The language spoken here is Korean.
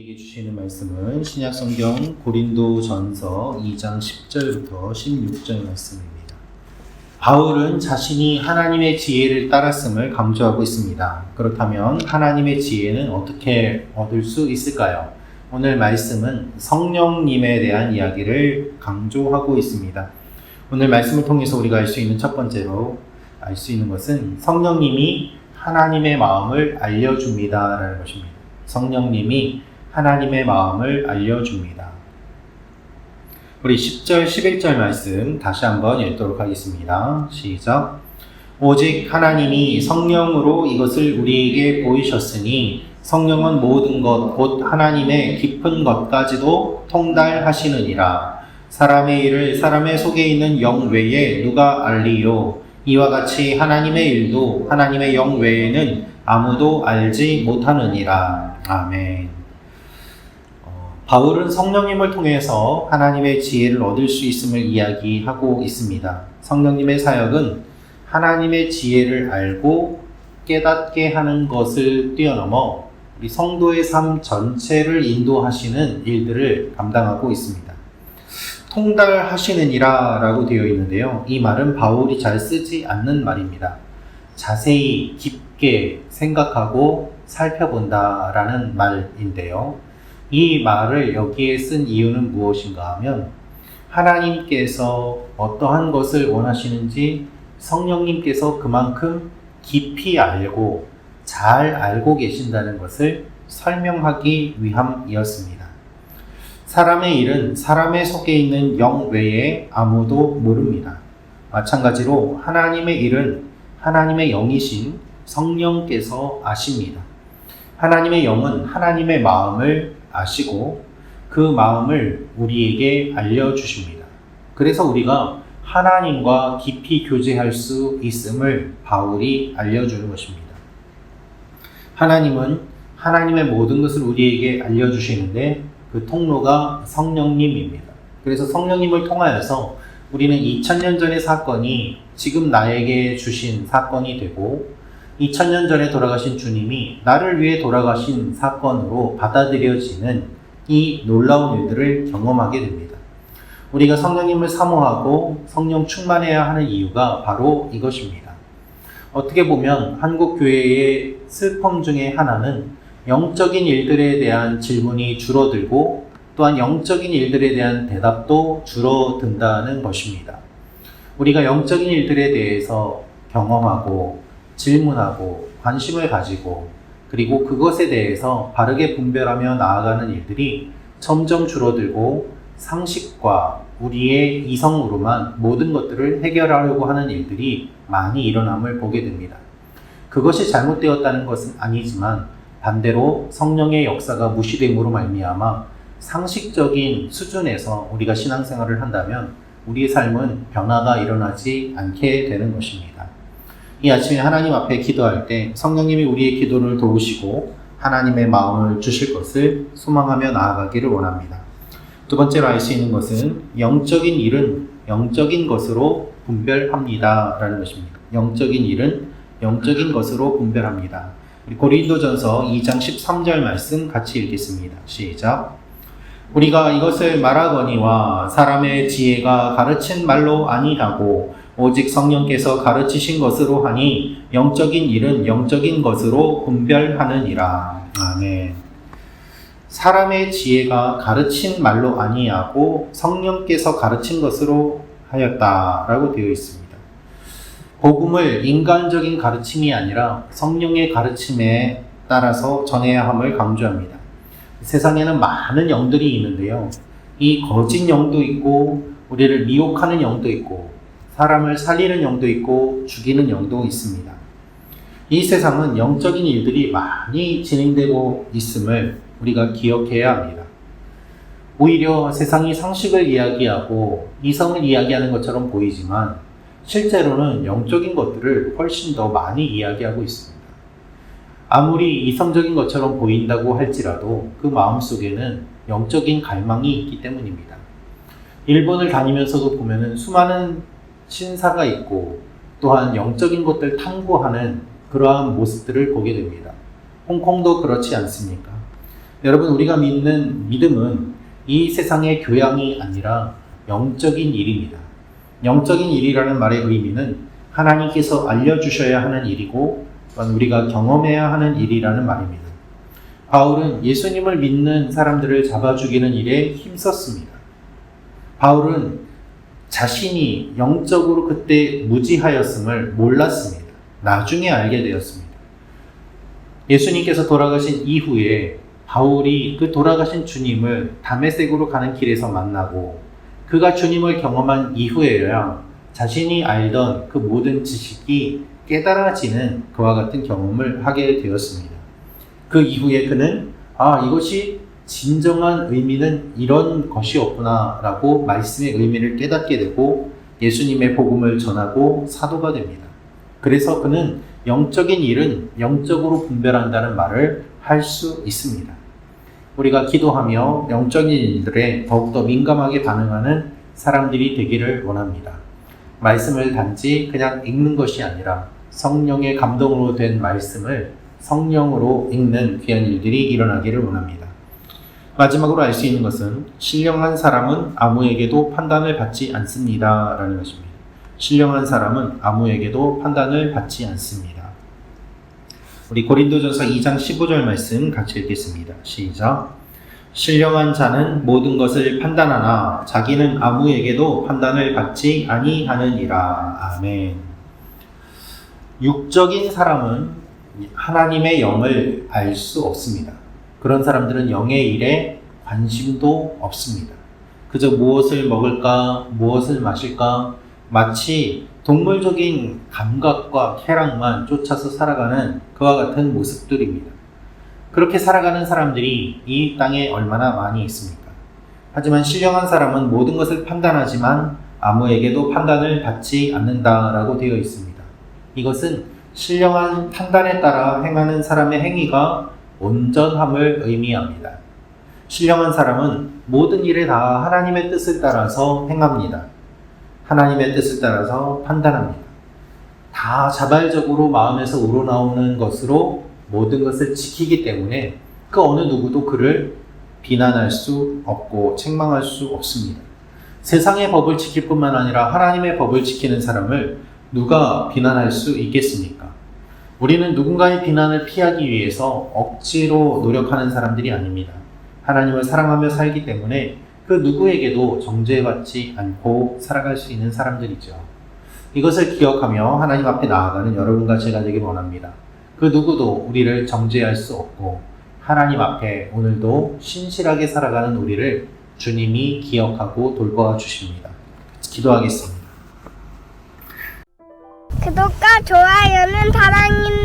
우리에게 주시는 말씀은 신약성경 고린도전서 2장 10절부터 16절 말씀입니다. 바울은 자신이 하나님의 지혜를 따랐음을 강조하고 있습니다. 그렇다면 하나님의 지혜는 어떻게 얻을 수 있을까요? 오늘 말씀은 성령님에 대한 이야기를 강조하고 있습니다. 오늘 말씀을 통해서 우리가 알 수 있는 첫 번째로 알 수 있는 것은 성령님이 하나님의 마음을 알려줍니다 라는 것입니다. 성령님이 하나님의 마음을 알려줍니다. 우리 10절, 11절 말씀 다시 한번 읽도록 하겠습니다. 시작. 오직 하나님이 성령으로 이것을 우리에게 보이셨으니 성령은 모든 것, 곧 하나님의 깊은 것까지도 통달하시느니라. 사람의 일을 사람의 속에 있는 영 외에 누가 알리요? 이와 같이 하나님의 일도 하나님의 영 외에는 아무도 알지 못하느니라. 아멘. 바울은 성령님을 통해서 하나님의 지혜를 얻을 수 있음을 이야기하고 있습니다. 성령님의 사역은 하나님의 지혜를 알고 깨닫게 하는 것을 뛰어넘어 우리 성도의 삶 전체를 인도하시는 일들을 감당하고 있습니다. 통달하시느니라 라고 되어 있는데요. 이 말은 바울이 잘 쓰지 않는 말입니다. 자세히 깊게 생각하고 살펴본다 라는 말인데요. 이 말을 여기에 쓴 이유는 무엇인가 하면 하나님께서 어떠한 것을 원하시는지 성령님께서 그만큼 깊이 알고 잘 알고 계신다는 것을 설명하기 위함이었습니다. 사람의 일은 사람의 속에 있는 영 외에 아무도 모릅니다. 마찬가지로 하나님의 일은 하나님의 영이신 성령께서 아십니다. 하나님의 영은 하나님의 마음을 아시고 그 마음을 우리에게 알려주십니다. 그래서 우리가 하나님과 깊이 교제할 수 있음을 바울이 알려주는 것입니다. 하나님은 하나님의 모든 것을 우리에게 알려주시는데 그 통로가 성령님입니다. 그래서 성령님을 통하여서 우리는 2000년 전의 사건이 지금 나에게 주신 사건이 되고 2000년 전에 돌아가신 주님이 나를 위해 돌아가신 사건으로 받아들여지는 이 놀라운 일들을 경험하게 됩니다. 우리가 성령님을 사모하고 성령 충만해야 하는 이유가 바로 이것입니다. 어떻게 보면 한국 교회의 슬픔 중에 하나는 영적인 일들에 대한 질문이 줄어들고 또한 영적인 일들에 대한 대답도 줄어든다는 것입니다. 우리가 영적인 일들에 대해서 경험하고 질문하고 관심을 가지고 그리고 그것에 대해서 바르게 분별하며 나아가는 일들이 점점 줄어들고 상식과 우리의 이성으로만 모든 것들을 해결하려고 하는 일들이 많이 일어남을 보게 됩니다. 그것이 잘못되었다는 것은 아니지만 반대로 성령의 역사가 무시됨으로 말미암아 상식적인 수준에서 우리가 신앙생활을 한다면 우리의 삶은 변화가 일어나지 않게 되는 것입니다. 이 아침에 하나님 앞에 기도할 때 성령님이 우리의 기도를 도우시고 하나님의 마음을 주실 것을 소망하며 나아가기를 원합니다. 두 번째로 알 수 있는 것은 영적인 일은 영적인 것으로 분별합니다 라는 것입니다. 영적인 일은 영적인 것으로 분별합니다. 우리 고린도전서 2장 13절 말씀 같이 읽겠습니다. 시작. 우리가 이것을 말하거니와 사람의 지혜가 가르친 말로 아니하고 오직 성령께서 가르치신 것으로 하니 영적인 일은 영적인 것으로 분별하느니라. 아멘. 사람의 지혜가 가르친 말로 아니하고 성령께서 가르친 것으로 하였다라고 되어 있습니다. 복음을 인간적인 가르침이 아니라 성령의 가르침에 따라서 전해야 함을 강조합니다. 세상에는 많은 영들이 있는데요. 이 거짓 영도 있고 우리를 미혹하는 영도 있고 사람을 살리는 영도 있고 죽이는 영도 있습니다. 이 세상은 영적인 일들이 많이 진행되고 있음을 우리가 기억해야 합니다. 오히려 세상이 상식을 이야기하고 이성을 이야기하는 것처럼 보이지만 실제로는 영적인 것들을 훨씬 더 많이 이야기하고 있습니다. 아무리 이성적인 것처럼 보인다고 할지라도 그 마음속에는 영적인 갈망이 있기 때문입니다. 일본을 다니면서도 보면은 수많은 신사가 있고 또한 영적인 것들 탐구하는 그러한 모습들을 보게 됩니다. 홍콩도 그렇지 않습니까? 여러분, 우리가 믿는 믿음은 이 세상의 교양이 아니라 영적인 일입니다. 영적인 일이라는 말의 의미는 하나님께서 알려주셔야 하는 일이고 또한 우리가 경험해야 하는 일이라는 말입니다. 바울은 예수님을 믿는 사람들을 잡아 죽이는 일에 힘썼습니다. 바울은 자신이 영적으로 그때 무지하였음을 몰랐습니다. 나중에 알게 되었습니다. 예수님께서 돌아가신 이후에 바울이 그 돌아가신 주님을 다메섹으로 가는 길에서 만나고 그가 주님을 경험한 이후에야 자신이 알던 그 모든 지식이 깨달아지는 그와 같은 경험을 하게 되었습니다. 그 이후에 그는 이것이 진정한 의미는 이런 것이었구나 라고 말씀의 의미를 깨닫게 되고 예수님의 복음을 전하고 사도가 됩니다. 그래서 그는 영적인 일은 영적으로 분별한다는 말을 할 수 있습니다. 우리가 기도하며 영적인 일들에 더욱더 민감하게 반응하는 사람들이 되기를 원합니다. 말씀을 단지 그냥 읽는 것이 아니라 성령의 감동으로 된 말씀을 성령으로 읽는 귀한 일들이 일어나기를 원합니다. 마지막으로 알 수 있는 것은 신령한 사람은 아무에게도 판단을 받지 않습니다 라는 것입니다. 신령한 사람은 아무에게도 판단을 받지 않습니다. 우리 고린도전서 2장 15절 말씀 같이 읽겠습니다. 시작. 신령한 자는 모든 것을 판단하나 자기는 아무에게도 판단을 받지 아니하느니라. 아멘. 육적인 사람은 하나님의 영을 알 수 없습니다. 그런 사람들은 영의 일에 관심도 없습니다. 그저 무엇을 먹을까, 무엇을 마실까, 마치 동물적인 감각과 쾌락만 쫓아서 살아가는 그와 같은 모습들입니다. 그렇게 살아가는 사람들이 이 땅에 얼마나 많이 있습니까? 하지만 신령한 사람은 모든 것을 판단하지만 아무에게도 판단을 받지 않는다라고 되어 있습니다. 이것은 신령한 판단에 따라 행하는 사람의 행위가 온전함을 의미합니다. 신령한 사람은 모든 일에 다 하나님의 뜻을 따라서 행합니다. 하나님의 뜻을 따라서 판단합니다. 다 자발적으로 마음에서 우러나오는 것으로 모든 것을 지키기 때문에 그 어느 누구도 그를 비난할 수 없고 책망할 수 없습니다. 세상의 법을 지킬 뿐만 아니라 하나님의 법을 지키는 사람을 누가 비난할 수 있겠습니까? 우리는 누군가의 비난을 피하기 위해서 억지로 노력하는 사람들이 아닙니다. 하나님을 사랑하며 살기 때문에 그 누구에게도 정죄받지 않고 살아갈 수 있는 사람들이죠. 이것을 기억하며 하나님 앞에 나아가는 여러분과 제가 되길 원합니다. 그 누구도 우리를 정죄할 수 없고 하나님 앞에 오늘도 신실하게 살아가는 우리를 주님이 기억하고 돌보아 주십니다. 기도하겠습니다. 구독과 좋아요는 사랑입니다.